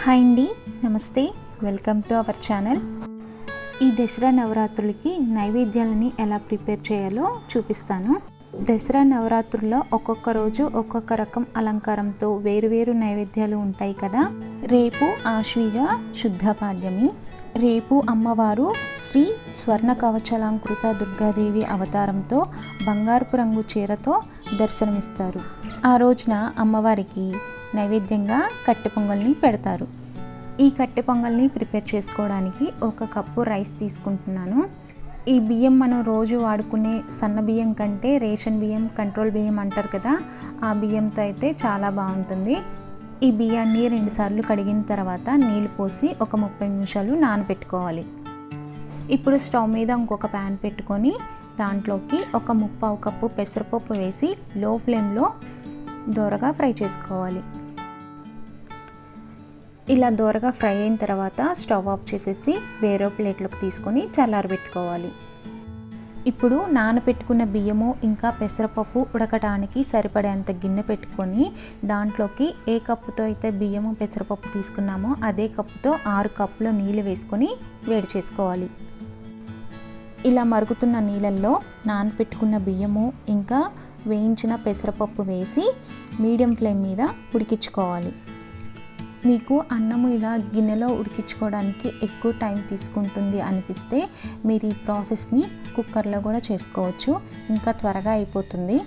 Hi అండి, నమస్తే, welcome to our channel. ఈ దసరా నవరాత్రులకి నైవేద్యాలని ఎలా ప్రిపేర్ చేయాలో చూపిస్తాను. దసరా నవరాత్రుల్లో ఒక్కొక్క రోజు ఒక్కొక్క రకం అలంకారంతో వేరువేరు నైవేద్యాలు ఉంటాయి కదా. రేపు ఆశ్వీజ శుద్ధ పాడ్యమి. రేపు అమ్మవారు శ్రీ స్వర్ణ కవచలాంకృత దుర్గాదేవి అవతారంతో బంగారపు రంగు చీరతో దర్శనమిస్తారు. ఆ రోజున అమ్మవారికి నైవేద్యంగా కట్టె పొంగల్ని పెడతారు. ఈ కట్టె పొంగల్ని ప్రిపేర్ చేసుకోవడానికి 1 కప్పు రైస్ తీసుకుంటున్నాను. ఈ బియ్యం మనం రోజు వాడుకునే సన్న బియ్యం కంటే రేషన్ బియ్యం, కంట్రోల్ బియ్యం అంటారు కదా, ఆ బియ్యంతో అయితే చాలా బాగుంటుంది. ఈ బియ్యాన్ని 2 సార్లు కడిగిన తర్వాత నీళ్ళు పోసి ఒక 30 నిమిషాలు నానబెట్టుకోవాలి. ఇప్పుడు స్టవ్ మీద ఇంకొక ప్యాన్ పెట్టుకొని దాంట్లోకి ఒక 1/4 కప్పు పెసరపప్పు వేసి లో ఫ్లేమ్లో దోరగా ఫ్రై చేసుకోవాలి. ఇలా దోరగా ఫ్రై అయిన తర్వాత స్టవ్ ఆఫ్ చేసేసి వేరే ప్లేట్లోకి తీసుకొని చల్లారబెట్టుకోవాలి. ఇప్పుడు నానబెట్టుకున్న బియ్యము ఇంకా పెసరపప్పు ఉడకడానికి సరిపడేంత గిన్నె పెట్టుకొని దాంట్లోకి ఏ కప్పుతో అయితే బియ్యము పెసరపప్పు తీసుకున్నామో అదే కప్పుతో 6 కప్పుల నీళ్ళు వేసుకొని వేడి చేసుకోవాలి. ఇలా మరుగుతున్న నీళ్ళల్లో నానబెట్టుకున్న బియ్యము ఇంకా వేయించిన పెసరపప్పు వేసి మీడియం ఫ్లేమ్ మీద ఉడికించుకోవాలి. మీకు అన్నము ఇలా గిన్నెలో ఉడికించుకోవడానికి ఎక్కువ టైం తీసుకుంటుంది అనిపిస్తే మీరు ఈ ప్రాసెస్ని కుక్కర్లో కూడా చేసుకోవచ్చు, ఇంకా త్వరగా అయిపోతుంది.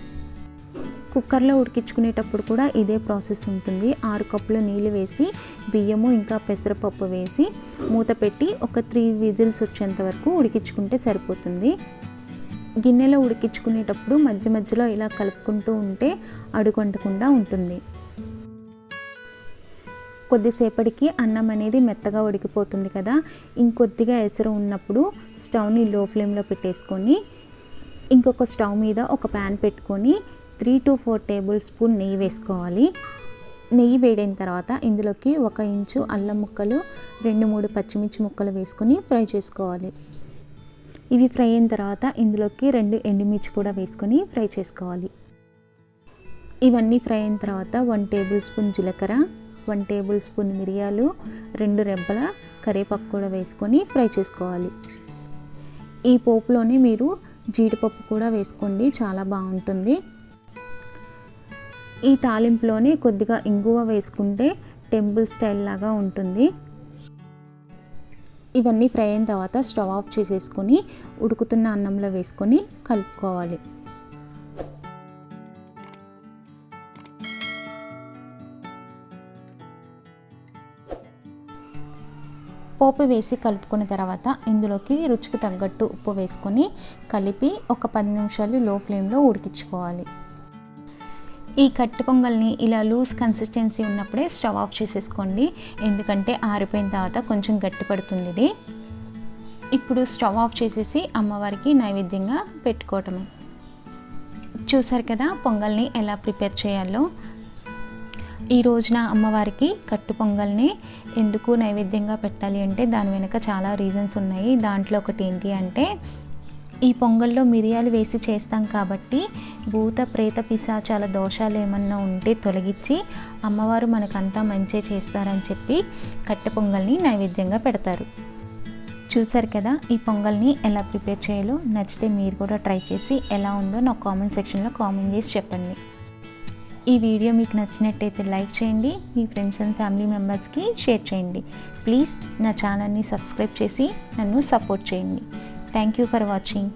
కుక్కర్లో ఉడికించుకునేటప్పుడు కూడా ఇదే ప్రాసెస్ ఉంటుంది. 6 కప్పుల నీళ్ళు వేసి బియ్యము ఇంకా పెసరపప్పు వేసి మూత పెట్టి ఒక 3 విజిల్స్ వచ్చేంత వరకు ఉడికించుకుంటే సరిపోతుంది. గిన్నెలో ఉడికించుకునేటప్పుడు మధ్య మధ్యలో ఇలా కలుపుకుంటూ ఉంటే అడుగంటకుండా ఉంటుంది. కొద్దిసేపటికి అన్నం అనేది మెత్తగా ఉడికిపోతుంది కదా. ఇంకొద్దిగా ఎసరు ఉన్నప్పుడు స్టవ్ని లో ఫ్లేమ్లో పెట్టేసుకొని ఇంకొక స్టవ్ మీద ఒక ప్యాన్ పెట్టుకొని 3 to 4 టేబుల్ స్పూన్ నెయ్యి వేసుకోవాలి. నెయ్యి వేడైన తర్వాత ఇందులోకి 1 ఇంచు అల్లం ముక్కలు, 2-3 పచ్చిమిర్చి ముక్కలు వేసుకొని ఫ్రై చేసుకోవాలి. ఇవి ఫ్రై అయిన తర్వాత ఇందులోకి 2 ఎండుమిర్చి కూడా వేసుకొని ఫ్రై చేసుకోవాలి. ఇవన్నీ ఫ్రై అయిన తర్వాత 1 టేబుల్ స్పూన్ జీలకర్ర, 1 టేబుల్ స్పూన్ మిరియాలు, 2 రెబ్బల కరివేపాకు కూడా వేసుకొని ఫ్రై చేసుకోవాలి. ఈ పోపులోనే మీరు జీడిపప్పు కూడా వేసుకోండి, చాలా బాగుంటుంది. ఈ తాలింపులోనే కొద్దిగా ఇంగువ వేసుకుంటే టెంపుల్ స్టైల్ లాగా ఉంటుంది. ఇవన్నీ ఫ్రై అయిన తర్వాత స్టవ్ ఆఫ్ చేసేసుకొని ఉడుకుతున్న అన్నంలో వేసుకొని కలుపుకోవాలి. పోపు వేసి కలుపుకున్న తర్వాత ఇందులోకి రుచికి తగ్గట్టు ఉప్పు వేసుకొని కలిపి ఒక 10 నిమిషాలు లో ఫ్లేమ్లో ఉడికించుకోవాలి. ఈ కట్టె పొంగల్ని ఇలా లూజ్ కన్సిస్టెన్సీ ఉన్నప్పుడే స్టవ్ ఆఫ్ చేసేసుకోండి, ఎందుకంటే ఆరిపోయిన తర్వాత కొంచెం గట్టి పడుతుంది ఇది. ఇప్పుడు స్టవ్ ఆఫ్ చేసేసి అమ్మవారికి నైవేద్యంగా పెట్టుకోవటమే. చూసారు కదా పొంగల్ని ఎలా ప్రిపేర్ చేయాలో. ఈ రోజున అమ్మవారికి కట్టు పొంగల్ని ఎందుకు నైవేద్యంగా పెట్టాలి అంటే దాని వెనుక చాలా రీజన్స్ ఉన్నాయి. దాంట్లో ఒకటి ఏంటి అంటే ఈ పొంగల్లో మిరియాలు వేసి చేస్తాం కాబట్టి భూత ప్రేత పిశాచాల దోషాలు ఏమన్నా ఉంటే తొలగించి అమ్మవారు మనకంతా మంచి చేస్తారని చెప్పి కట్టె పొంగల్ని నైవేద్యంగా పెడతారు. చూసారు కదా ఈ పొంగల్ని ఎలా ప్రిపేర్ చేయాలో. నచ్చితే మీరు కూడా ట్రై చేసి ఎలా ఉందో నా కామెంట్ సెక్షన్లో కామెంట్ చేసి చెప్పండి. ఈ వీడియో మీకు నచ్చినట్టయితే లైక్ చేయండి, మీ ఫ్రెండ్స్ అండ్ ఫ్యామిలీ మెంబర్స్కి షేర్ చేయండి. ప్లీజ్ నా ఛానల్ని సబ్స్క్రైబ్ చేసి నన్ను సపోర్ట్ చేయండి. Thank you for watching.